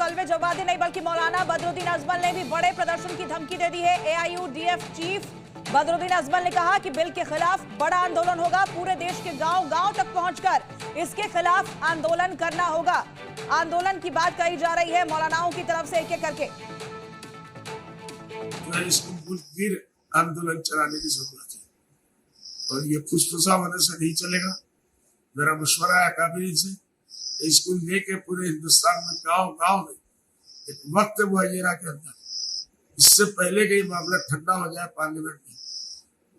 तलवे जवाबी नहीं बल्कि मौलाना बदरुद्दीन अजमल ने भी बड़े प्रदर्शन की धमकी दे दी है। AIUDF चीफ बदरुद्दीन अजमल ने कहा कि बिल के खिलाफ बड़ा आंदोलन होगा, पूरे देश के गांव-गांव तक पहुंचकर इसके खिलाफ आंदोलन करना होगा। आंदोलन की बात कही जा रही है मौलानाओं की तरफ से एक-एक करके। आंदोलन चलाने की जरूरत है और ये फुसफुसा होने से नहीं चलेगा। मेरा मशवरा है काबिल से, स्कूल लेके पूरे हिंदुस्तान में गांव-गांव में एक वक्त मुहैया के अंदर, इससे पहले कि मामला ठंडा हो जाए पार्लियामेंट में,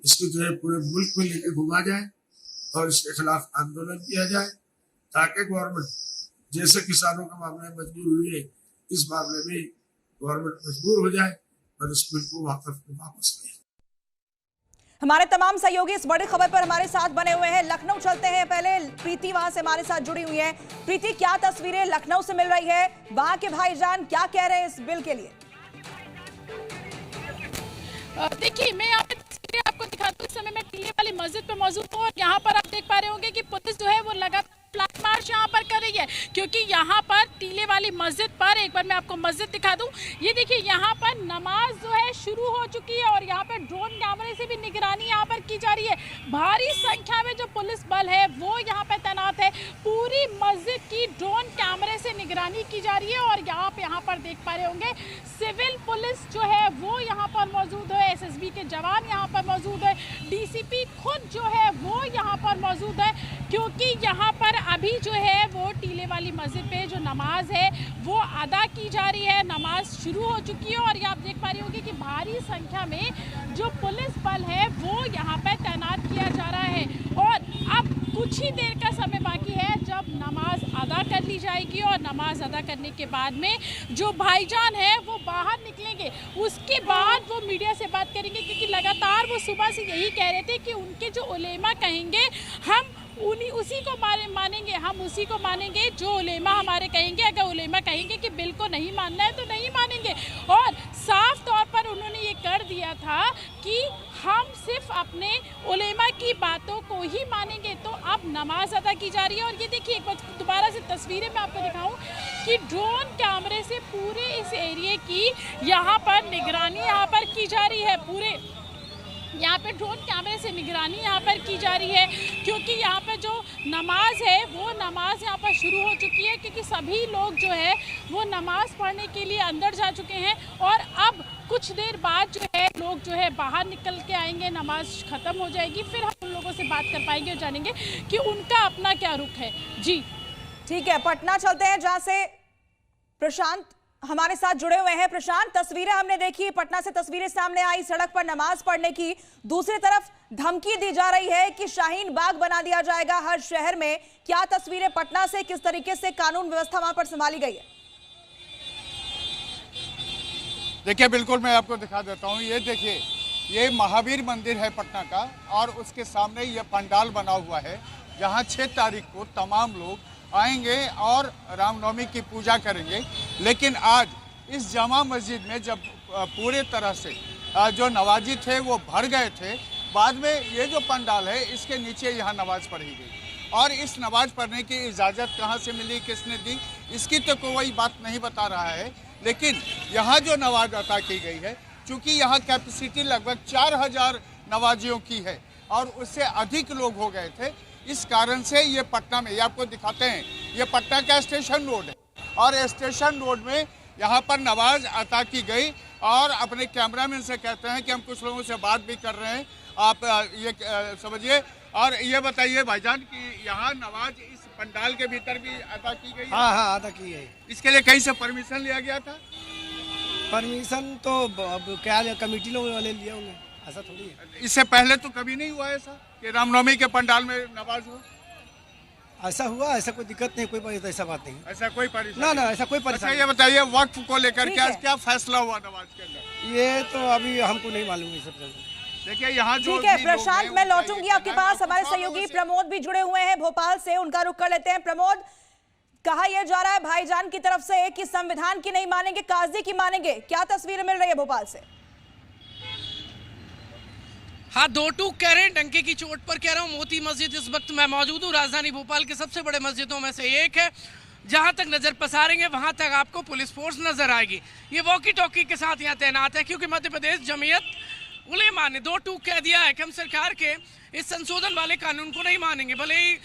इसको जो है पूरे मुल्क में लेके घुमा जाए और इसके खिलाफ आंदोलन किया जाए, ताकि गवर्नमेंट जैसे किसानों का मामले में मजबूर हुई है, इस मामले में गवर्नमेंट मजबूर हो जाए और इस बिल को वापस ले। हमारे तमाम सहयोगी इस बड़ी खबर पर हमारे साथ बने हुए हैं। लखनऊ चलते हैं, पहले प्रीति वहां से हमारे साथ जुड़ी हुई है। प्रीति, क्या तस्वीरें लखनऊ से मिल रही है, वहां के भाईजान क्या कह रहे हैं इस बिल के लिए? देखिए, मैं यहाँ पे तस्वीरें आपको दिखाती हूँ। इस समय मैं टीले वाली मस्जिद पे मौजूद हूँ और यहाँ पर आप देख पा रहे होंगे कि पुलिस जो है वो लगातार फ्लैग मार्च यहाँ पर कर रही है, क्योंकि यहाँ पर टीले वाली मस्जिद पर, एक बार मैं आपको मस्जिद दिखा दूं, ये देखिए यहाँ पर नमाज जो है शुरू हो चुकी है और यहाँ पर ड्रोन कैमरे से भी निगरानी यहाँ पर की जा रही है। भारी संख्या में जो पुलिस बल है वो यहाँ पर तैनात है। पूरी मस्जिद की ड्रोन कैमरे से निगरानी की जा रही है और यहाँ पर देख पा रहे होंगे सिविल पुलिस जो है वो यहाँ पर मौजूद है, SSB के जवान यहाँ पर मौजूद है, DCP खुद जो है वो यहाँ पर मौजूद है, क्योंकि यहाँ पर अभी जो है वो टीले वाली मस्जिद पे जो नमाज है वो अदा की जा रही है। नमाज शुरू हो चुकी है और ये आप देख पा रहे होंगे कि भारी संख्या में जो पुलिस बल है वो यहाँ पे तैनात किया जा रहा है और अब कुछ ही देर का समय बाकी है जब नमाज अदा कर ली जाएगी और नमाज अदा करने के बाद में जो भाईजान है वो बाहर निकलेंगे। उसके बाद वो मीडिया से बात करेंगे, क्योंकि लगातार वो सुबह से यही कह रहे थे कि उनके जो उलेमा कहेंगे हम उसी को मानेंगे, हम उसी को मानेंगे जो उलेमा हमारे कहेंगे। अगर उलेमा कहेंगे कि बिल को नहीं मानना है तो नहीं मानेंगे और साफ तौर पर उन्होंने ये कर दिया था कि हम सिर्फ अपने उलेमा की बातों को ही मानेंगे। तो अब नमाज अदा की जा रही है और ये देखिए एक बार दोबारा से तस्वीरें मैं आपको दिखाऊं कि ड्रोन कैमरे से पूरे इस एरिया की यहाँ पर निगरानी यहाँ पर की जा रही है। पूरे यहाँ पे ड्रोन कैमरे से निगरानी यहाँ पर की जा रही है, क्योंकि यहाँ पे जो नमाज है वो नमाज यहाँ पर शुरू हो चुकी है, क्योंकि सभी लोग जो है वो नमाज पढ़ने के लिए अंदर जा चुके हैं और अब कुछ देर बाद जो है लोग जो है बाहर निकल के आएंगे, नमाज खत्म हो जाएगी, फिर हम उन लोगों से बात कर पाएंगे और जानेंगे कि उनका अपना क्या रुख है। जी ठीक है, पटना चलते हैं जहाँ से प्रशांत हमारे साथ जुड़े हुए हैं। प्रशांत, तस्वीरें हमने देखी, पटना से तस्वीरें सामने आई सड़क पर नमाज पढ़ने की, दूसरी तरफ धमकी दी जा रही है कि शाहीन बाग बना दिया जाएगा हर शहर में। क्या तस्वीरें पटना से, किस तरीके से कानून व्यवस्था वहां पर संभाली गई है? देखिए, बिल्कुल मैं आपको दिखा देता हूँ। ये देखिए, ये महावीर मंदिर है पटना का और उसके सामने ये पंडाल बना हुआ है जहाँ 6 तारीख को तमाम लोग आएंगे और रामनवमी की पूजा करेंगे। लेकिन आज इस जामा मस्जिद में जब पूरे तरह से जो नवाजी थे वो भर गए थे, बाद में ये जो पंडाल है इसके नीचे यहाँ नमाज पढ़ी गई और इस नमाज पढ़ने की इजाज़त कहाँ से मिली, किसने दी, इसकी तो कोई बात नहीं बता रहा है। लेकिन यहाँ जो नमाज अदा की गई है, चूँकि यहाँ कैपेसिटी लगभग 4000 नवाजियों की है और उससे अधिक लोग हो गए थे, इस कारण से ये पटना में, ये आपको दिखाते हैं, ये पटना का स्टेशन रोड है और स्टेशन रोड में यहाँ पर नमाज अदा की गई और अपने कैमरामैन से कहते हैं कि हम कुछ लोगों से बात भी कर रहे हैं, आप ये समझिए। और ये बताइए भाईजान कि यहाँ नमाज इस पंडाल के भीतर भी अदा की गई? हाँ, अदा की गई। इसके लिए कहीं से परमिशन लिया गया था? परमिशन तो अब क्या कमेटी लोग वाले लिए होंगे, ऐसा थोड़ी है। इससे पहले तो कभी नहीं हुआ ऐसा कि रामनवमी के पंडाल में नमाज हो? ऐसा हुआ, ऐसा कोई दिक्कत नहीं, कोई ऐसा बात नहीं, ऐसा कोई परेशानी ना, ऐसा कोई परेशानी। अच्छा, ये बताइए वक्फ को लेकर क्या फैसला हुआ नमाज के अंदर? ये तो अभी हमको नहीं मालूम है सब। देखिए यहाँ जो ठीक है प्रशांत, मैं लौटूंगी आपके पास। हमारे सहयोगी प्रमोद भी जुड़े हुए हैं भोपाल से, उनका रुख कर लेते हैं। प्रमोद, कहा यह जा रहा है भाईजान की तरफ से कि संविधान की नहीं मानेंगे, काजी की मानेंगे, क्या तस्वीरें मिल रही है भोपाल से? हाँ, 2 टूक कह रहे हैं, डंके की चोट पर कह रहा हूँ। मोती मस्जिद इस वक्त मैं मौजूद हूँ, राजधानी भोपाल के सबसे बड़े मस्जिदों में से एक है। जहां तक नजर पसारेंगे वहां तक आपको पुलिस फोर्स नजर आएगी। ये वॉकी टॉकी के साथ यहाँ तैनात है, क्योंकि मध्य प्रदेश जमीयत उलेमा ने 2 टूक कह दिया है कि हम सरकार के इस संशोधन वाले कानून को नहीं मानेंगे। भले ही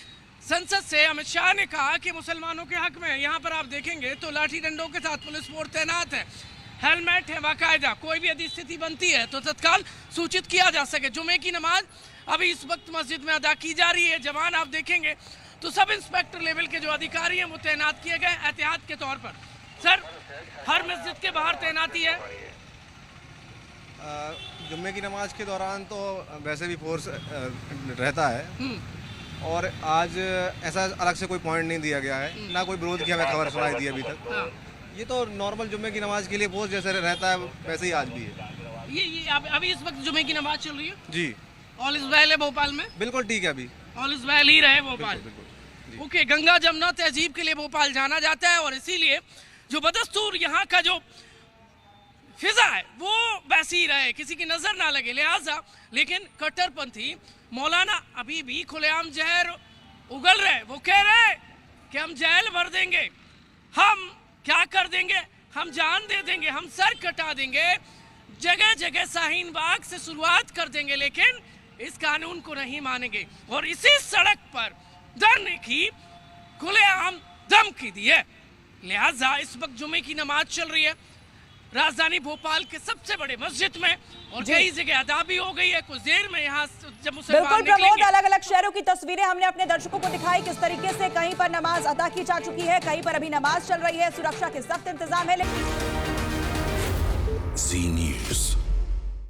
संसद से अमित शाह ने कहा कि मुसलमानों के हक में, यहाँ पर आप देखेंगे तो लाठी डंडों के साथ पुलिस फोर्स तैनात है, हेलमेट है बाकायदा, कोई भी यदि स्थिति बनती है तो तत्काल सूचित किया जा सके। जुमे की नमाज अभी इस वक्त मस्जिद में अदा की जा रही है। जवान आप देखेंगे तो सब इंस्पेक्टर लेवल के जो अधिकारी हैं वो तैनात किए गए एहतियात के तौर पर। सर, हर मस्जिद के बाहर तैनाती है? जुम्मे की नमाज के दौरान तो वैसे भी फोर्स रहता है, और आज ऐसा अलग से कोई पॉइंट नहीं दिया गया है, ना कोई विरोध की हमें खबर सुनाई दी अभी तक। ये तो नॉर्मल जुम्मे की नमाज के लिए फोर्स जैसे रहता है वैसे ही आज भी है। ये अभी इस वक्त जुमे की नमाज चल रही है जी। ऑल इज वेल है भोपाल में? बिल्कुल ठीक है, अभी ऑल इज वेल ही रहे भोपाल। बिल्कुल। ओके, गंगा जमुना तहजीब के लिए भोपाल जाना जाता है, और इसीलिए जो बदस्तूर यहाँ का जो फिजा है वो वैसी ही रहे, किसी की नजर ना लगे। लिहाजा लेकिन कट्टरपंथी मौलाना अभी भी खुलेआम जहर उगल रहे। वो कह रहे कि हम जेल भर देंगे, हम क्या कर देंगे, हम जान दे देंगे, हम सर कटा देंगे, जगह जगह शाहीन बाग से शुरुआत कर देंगे, लेकिन इस कानून को नहीं मानेंगे। और इसी सड़क पर धरने की खुलेआम धमकी दी है। लिहाजा इस वक्त जुमे की नमाज चल रही है राजधानी भोपाल के सबसे बड़े मस्जिद में, और कई जगह अदा भी हो गई है। कुछ देर में यहाँ जब मुसलमान बिल्कुल प्रमोद, निकलेंगे। अलग अलग शहरों की तस्वीरें हमने अपने दर्शकों को दिखाई, किस तरीके से कहीं पर नमाज अदा की जा चुकी है, कहीं पर अभी नमाज चल रही है, सुरक्षा के सख्त इंतजाम है। लेकिन